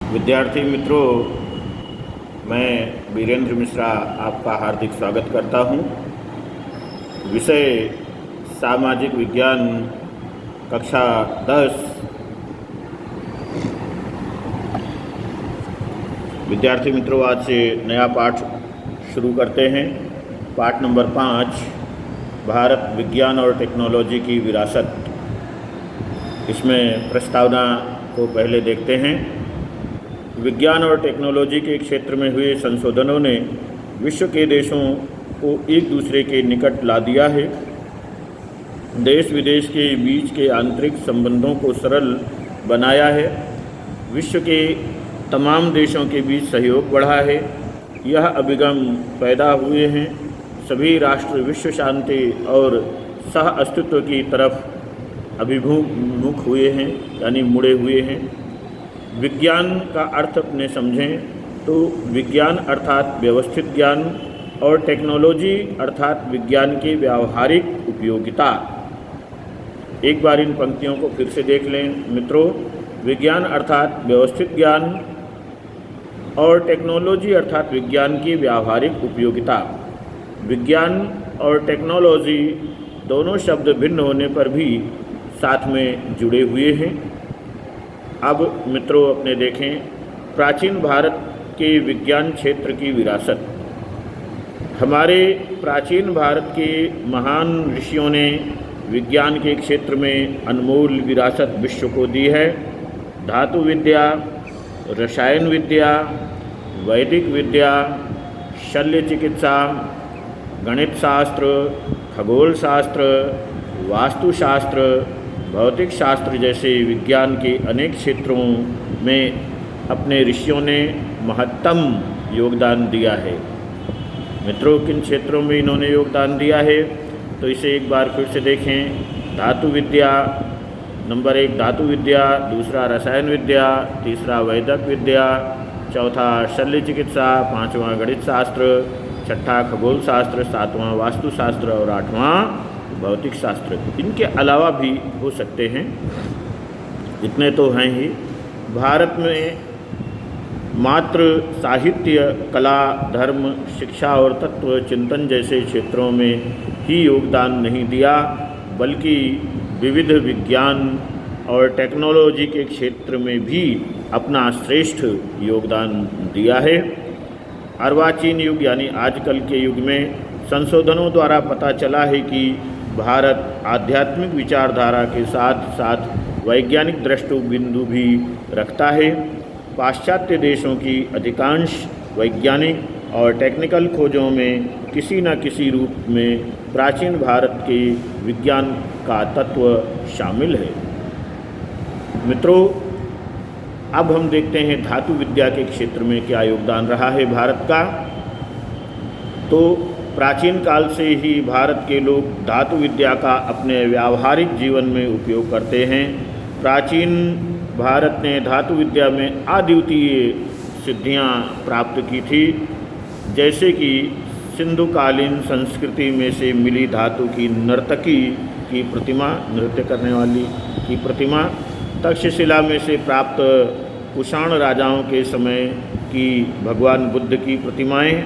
विद्यार्थी मित्रों, मैं वीरेंद्र मिश्रा आपका हार्दिक स्वागत करता हूं। विषय सामाजिक विज्ञान कक्षा 10। विद्यार्थी मित्रों, आज से नया पाठ शुरू करते हैं। पाठ नंबर 5, भारत विज्ञान और टेक्नोलॉजी की विरासत। इसमें प्रस्तावना को पहले देखते हैं। विज्ञान और टेक्नोलॉजी के क्षेत्र में हुए संशोधनों ने विश्व के देशों को एक दूसरे के निकट ला दिया है। देश विदेश के बीच के आंतरिक संबंधों को सरल बनाया है। विश्व के तमाम देशों के बीच सहयोग बढ़ा है। यह अभिगम पैदा हुए हैं। सभी राष्ट्र विश्व शांति और सह अस्तित्व की तरफ अभिमुख हुए हैं, यानी मुड़े हुए हैं। विज्ञान का अर्थ अपने समझें तो विज्ञान अर्थात व्यवस्थित ज्ञान और टेक्नोलॉजी अर्थात विज्ञान की व्यावहारिक उपयोगिता। एक बार इन पंक्तियों को फिर से देख लें मित्रों। विज्ञान अर्थात व्यवस्थित ज्ञान और टेक्नोलॉजी अर्थात विज्ञान की व्यावहारिक उपयोगिता। विज्ञान और टेक्नोलॉजी दोनों शब्द भिन्न होने पर भी साथ में जुड़े हुए हैं। अब मित्रों अपने देखें, प्राचीन भारत के विज्ञान क्षेत्र की विरासत। हमारे प्राचीन भारत के महान ऋषियों ने विज्ञान के क्षेत्र में अनमोल विरासत विश्व को दी है। धातु विद्या, रसायन विद्या, वैदिक विद्या, शल्य चिकित्सा, गणित शास्त्र, खगोल शास्त्र, वास्तुशास्त्र, भौतिक शास्त्र जैसे विज्ञान के अनेक क्षेत्रों में अपने ऋषियों ने महत्तम योगदान दिया है। मित्रों, किन क्षेत्रों में इन्होंने योगदान दिया है तो इसे एक बार फिर से देखें। धातु विद्या, नंबर 1 धातु विद्या, दूसरा रसायन विद्या, तीसरा वैदिक विद्या, चौथा शल्य चिकित्सा, पाँचवां गणित शास्त्र, छठा खगोल शास्त्र, सातवां वास्तुशास्त्र और आठवां भौतिक शास्त्र। इनके अलावा भी हो सकते हैं, इतने तो हैं ही। भारत में मात्र साहित्य, कला, धर्म, शिक्षा और तत्व चिंतन जैसे क्षेत्रों में ही योगदान नहीं दिया, बल्कि विविध विज्ञान और टेक्नोलॉजी के क्षेत्र में भी अपना श्रेष्ठ योगदान दिया है। अर्वाचीन युग यानी आजकल के युग में संशोधनों द्वारा पता चला है कि भारत आध्यात्मिक विचारधारा के साथ साथ वैज्ञानिक दृष्टिबिंदु भी रखता है। पाश्चात्य देशों की अधिकांश वैज्ञानिक और टेक्निकल खोजों में किसी न किसी रूप में प्राचीन भारत के विज्ञान का तत्व शामिल है। मित्रों, अब हम देखते हैं धातु विद्या के क्षेत्र में क्या योगदान रहा है भारत का। तो प्राचीन काल से ही भारत के लोग धातु विद्या का अपने व्यावहारिक जीवन में उपयोग करते हैं। प्राचीन भारत ने धातु विद्या में अद्वितीय सिद्धियां प्राप्त की थी, जैसे कि सिंधुकालीन संस्कृति में से मिली धातु की नर्तकी की प्रतिमा, नृत्य करने वाली की प्रतिमा, तक्षशिला में से प्राप्त कुषाण राजाओं के समय की भगवान बुद्ध की प्रतिमाएं।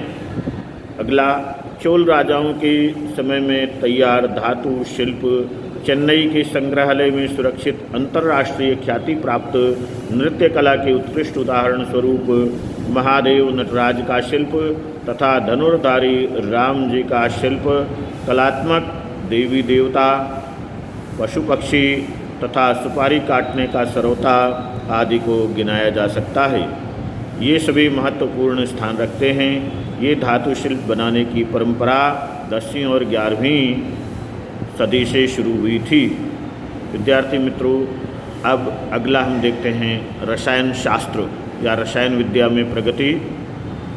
अगला, चोल राजाओं के समय में तैयार धातु शिल्प, चेन्नई के संग्रहालय में सुरक्षित अंतर्राष्ट्रीय ख्याति प्राप्त नृत्य कला के उत्कृष्ट उदाहरण स्वरूप महादेव नटराज का शिल्प तथा धनुर्धारी राम जी का शिल्प, कलात्मक देवी देवता, पशु पक्षी तथा सुपारी काटने का सरौता आदि को गिनाया जा सकता है। ये सभी महत्वपूर्ण स्थान रखते हैं। ये धातु शिल्प बनाने की परंपरा 10वीं और 11वीं सदी से शुरू हुई थी। विद्यार्थी मित्रों, अब अगला हम देखते हैं रसायन शास्त्र या रसायन विद्या में प्रगति।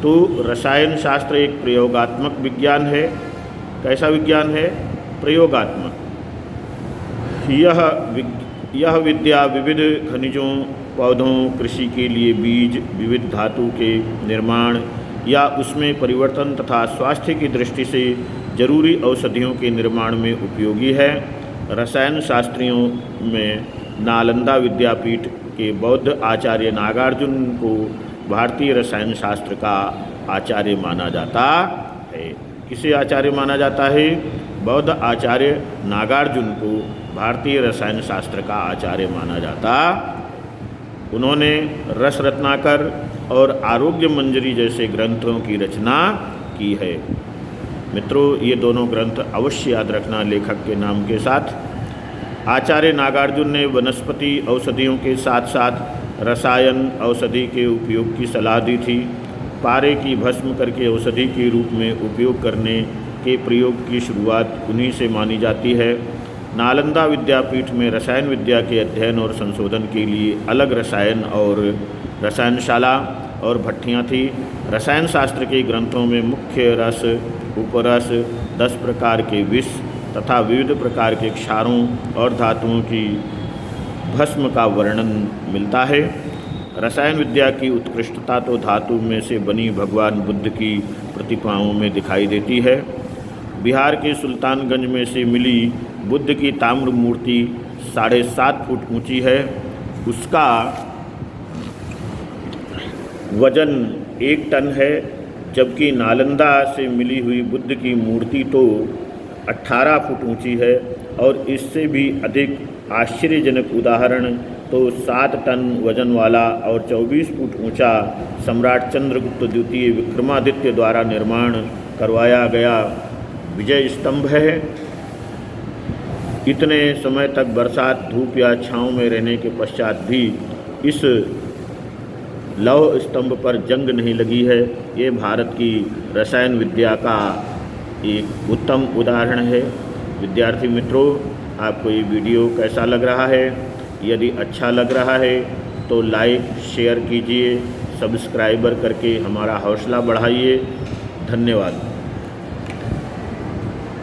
तो रसायन शास्त्र एक प्रयोगात्मक विज्ञान है। कैसा विज्ञान है? प्रयोगात्मक। यह विद्या विविध खनिजों, पौधों, कृषि के लिए बीज, विविध धातु के निर्माण या उसमें परिवर्तन तथा स्वास्थ्य की दृष्टि से जरूरी औषधियों के निर्माण में उपयोगी है। रसायन शास्त्रियों में नालंदा विद्यापीठ के बौद्ध आचार्य नागार्जुन को भारतीय रसायन शास्त्र का आचार्य माना जाता है। किसे आचार्य माना जाता है? बौद्ध आचार्य नागार्जुन को भारतीय रसायन शास्त्र का आचार्य माना जाता। उन्होंने रस रत्नाकर और आरोग्य मंजरी जैसे ग्रंथों की रचना की है। मित्रों, ये दोनों ग्रंथ अवश्य याद रखना लेखक के नाम के साथ। आचार्य नागार्जुन ने वनस्पति औषधियों के साथ साथ रसायन औषधि के उपयोग की सलाह दी थी। पारे की भस्म करके औषधि के रूप में उपयोग करने के प्रयोग की शुरुआत उन्हीं से मानी जाती है। नालंदा विद्यापीठ में रसायन विद्या के अध्ययन और संशोधन के लिए अलग रसायन और रसायनशाला और भट्ठियाँ थी। रसायन शास्त्र के ग्रंथों में मुख्य रस, उपरस, 10 प्रकार के विष तथा विविध प्रकार के क्षारों और धातुओं की भस्म का वर्णन मिलता है। रसायन विद्या की उत्कृष्टता तो धातु में से बनी भगवान बुद्ध की प्रतिमाओं में दिखाई देती है। बिहार के सुल्तानगंज में से मिली बुद्ध की ताम्र मूर्ति 7.5 फुट ऊंची है। उसका वजन 1 टन है, जबकि नालंदा से मिली हुई बुद्ध की मूर्ति तो 18 फुट ऊंची है। और इससे भी अधिक आश्चर्यजनक उदाहरण तो 7 टन वजन वाला और 24 फुट ऊंचा सम्राट चंद्रगुप्त द्वितीय विक्रमादित्य द्वारा निर्माण करवाया गया विजय स्तंभ है। इतने समय तक बरसात, धूप या छांव में रहने के पश्चात भी इस लौह स्तंभ पर जंग नहीं लगी है। ये भारत की रसायन विद्या का एक उत्तम उदाहरण है। विद्यार्थी मित्रों, आपको ये वीडियो कैसा लग रहा है? यदि अच्छा लग रहा है तो लाइक शेयर कीजिए, सब्सक्राइबर करके हमारा हौसला बढ़ाइए। धन्यवाद।